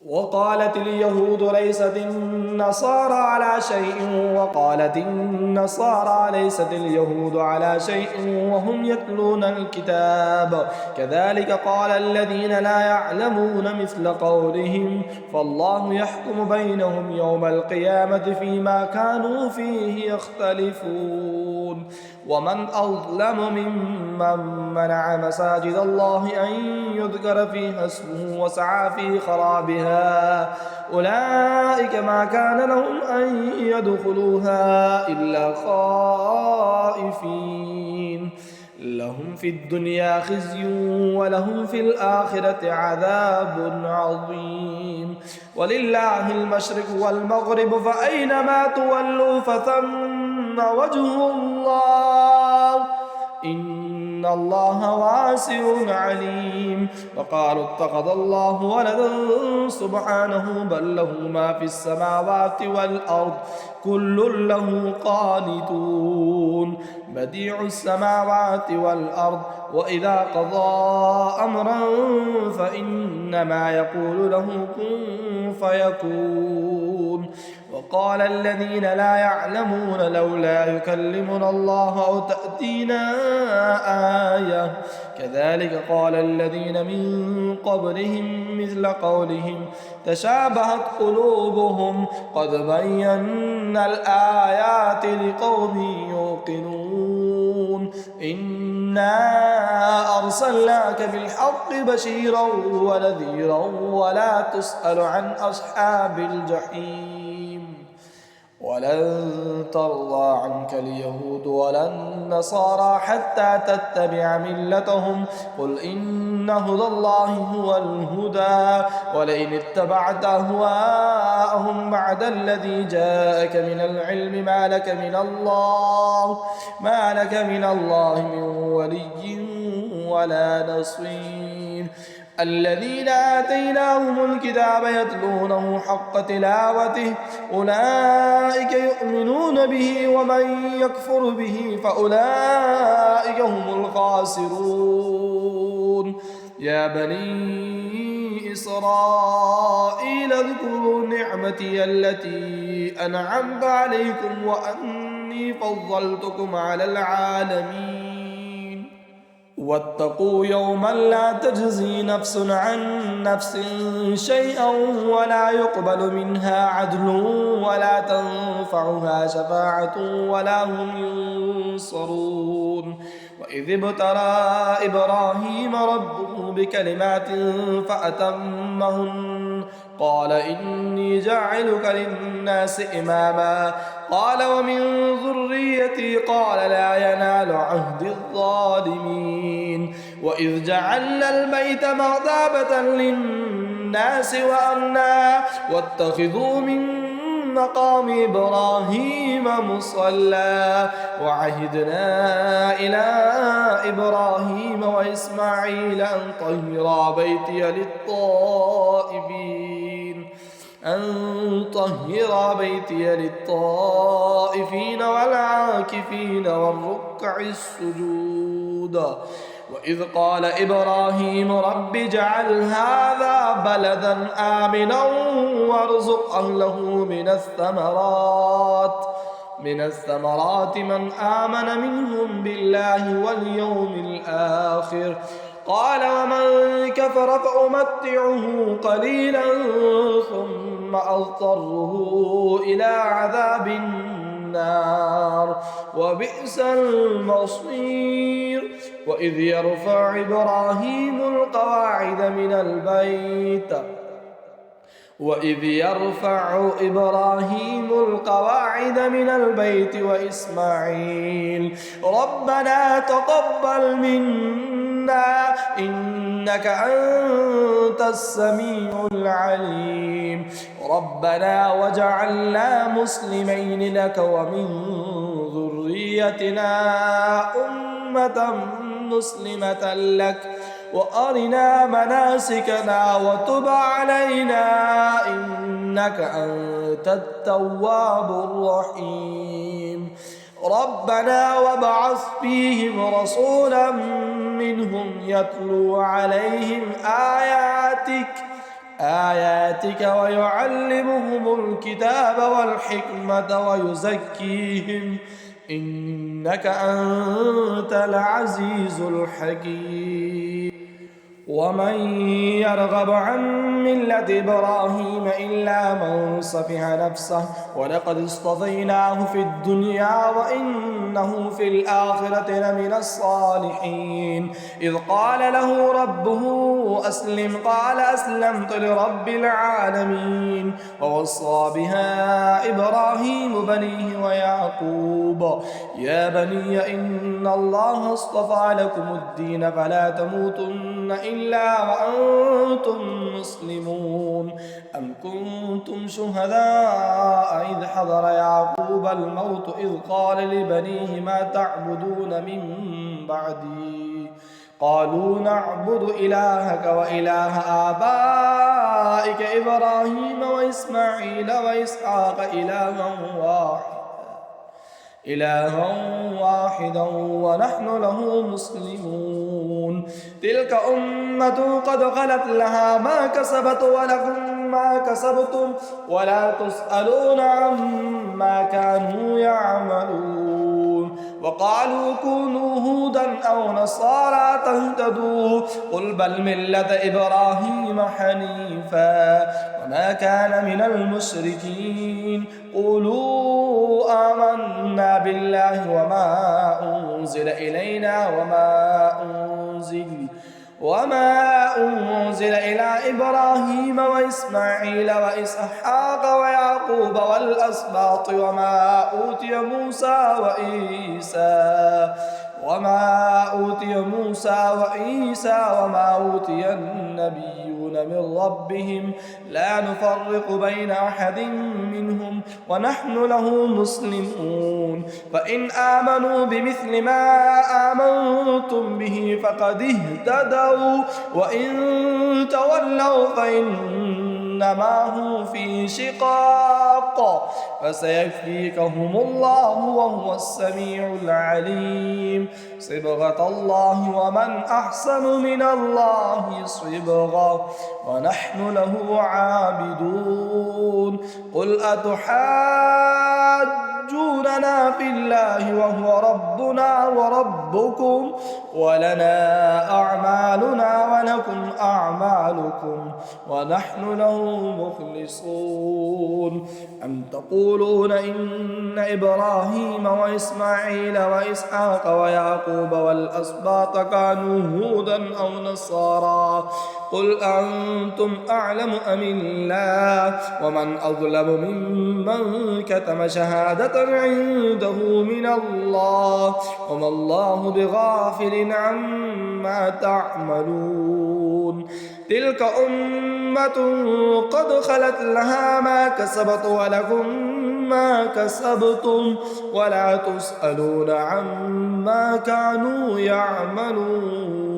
وقالت اليهود ليست النصارى على شيء وقالت النصارى ليست اليهود على شيء وهم يتلون الكتاب كذلك قال الذين لا يعلمون مثل قولهم فالله يحكم بينهم يوم القيامة فيما كانوا فيه يختلفون ومن أظلم ممن منع مساجد الله أن يذكر فيها اسمه وسعى في خرابها أولئك ما كان لهم أن يدخلوها إلا خائفين لهم في الدنيا خزي ولهم في الآخرة عذاب عظيم ولله المشرق والمغرب فأينما تولوا فثم وجه الله إن الله واسع عليم وقالوا اتخذ الله ولدا سبحانه بل له ما في السماوات والأرض كل له قانتون بديع السماوات والأرض وإذا قضى أمرا فإنما يقول له كن فيكون وقال الذين لا يعلمون لولا يكلمنا الله أو تأتينا آية كذلك قال الذين من قبلهم مثل قولهم تشابهت قلوبهم قد بينا الآيات لقوم يوقنون إنا أرسلناك بالحق بشيرا ونذيرا ولا تسأل عن أصحاب الجحيم ولن ترضى عنك اليهود ولا النصارى حتى تتبع ملتهم قل إن هدى الله هو الهدى ولئن اتبعت أهواءهم بعد الذي جاءك من العلم ما لك من الله من ولي ولا نصير الذين آتيناهم الكتاب يتلونه حق تلاوته أولئك يؤمنون به ومن يكفر به فأولئك هم الخاسرون يا بني إسرائيل اذكروا نعمتي التي أنعمت عليكم وأني فضلتكم على العالمين واتقوا يوما لا تجزي نفس عن نفس شيئا ولا يقبل منها عدل ولا تنفعها شفاعة ولا هم ينصرون وإذ ابتلى إبراهيم ربه بكلمات فأتمهن قال إني جاعلك للناس إماما قال ومن ذريتي قال لا ينال عهد الظالمين وإذ جعلنا البيت مثابة للناس وأمنا واتخذوا من مقام إبراهيم مصلى وعهدنا إلى إبراهيم وإسماعيل أن طهرا بيتي للطائفين والعاكفين والركع السجود وإذ قال إبراهيم رب اجعل هذا بلدا آمنا وارزق أهله من الثمرات من آمن منهم بالله واليوم الآخر قال ومن كفر فأمتعه قليلا ثم أضطره إلى عذاب النار وبئس المصير وإذ يرفع إبراهيم القواعد من البيت وإسماعيل ربنا تقبل منا إنك أنت السميع العليم ربنا وجعلنا مسلمين لك ومن ذريتنا أمة مسلمة لك وأرنا مناسكنا وتب علينا إنك أنت التواب الرحيم ربنا وابعث فيهم رسولا منهم يتلو عليهم آياتك آياتك ويعلمهم الكتاب والحكمة ويزكيهم إنك أنت العزيز الحكيم ومن يرغب عن ملة إبراهيم إلا من صفح نفسه ولقد اصطفيناه في الدنيا وإنه في الآخرة لمن الصالحين إذ قال له ربه أسلم قال أسلمت لرب العالمين ووصى بها إبراهيم بنيه ويعقوب يا بني إن الله اصطفى لكم الدين فلا تموتن إلا وأنتم مسلمون أم كنتم شهداء إذ حضر يعقوب الموت إذ قال لبنيه ما تعبدون من بعدي قالوا نعبد إلهك وإله آبائك إبراهيم وإسماعيل وإسحاق إلها واحدا ونحن له مسلمون تلك أمة قد خلت لها ما كسبت ولكم ما كسبتم ولا تسألون عما كانوا يعملون وقالوا كونوا هودا أو نصارى تهتدوا قل بل ملة إبراهيم حنيفا وما كان من المشركين قولوا آمنا بالله وما أنزل إلينا وما أنزل إلى إبراهيم وإسماعيل وإسحاق ويعقوب والأسباط وما أوتي موسى وعيسى وما أوتي النبيون من ربهم لا نفرق بين أحد منهم ونحن له مسلمون فإن آمنوا بمثل ما آمنتم به فقد اهتدوا وإن تولوا فإنما هم في شقاق فسيكفيكهم الله وهو السميع العليم صبغة الله ومن أحسن من الله صبغة ونحن له عابدون قل أتحاجوننا في الله وهو ربنا وربكم ولنا أعمالنا ولكم أعمالكم ونحن له مخلصون أم تقولون إن إبراهيم وإسماعيل وإسحاق ويعقوب والأسباط كانوا هودا أو نصارى قل أنتم أعلم أم الله ومن أظلم ممن كتم شهادة عنده من الله وما الله بغافل عما تعملون تلك أمة قد خلت لها ما كسبت ولكم ما كسبتم ولا تسألون عما كانوا يعملون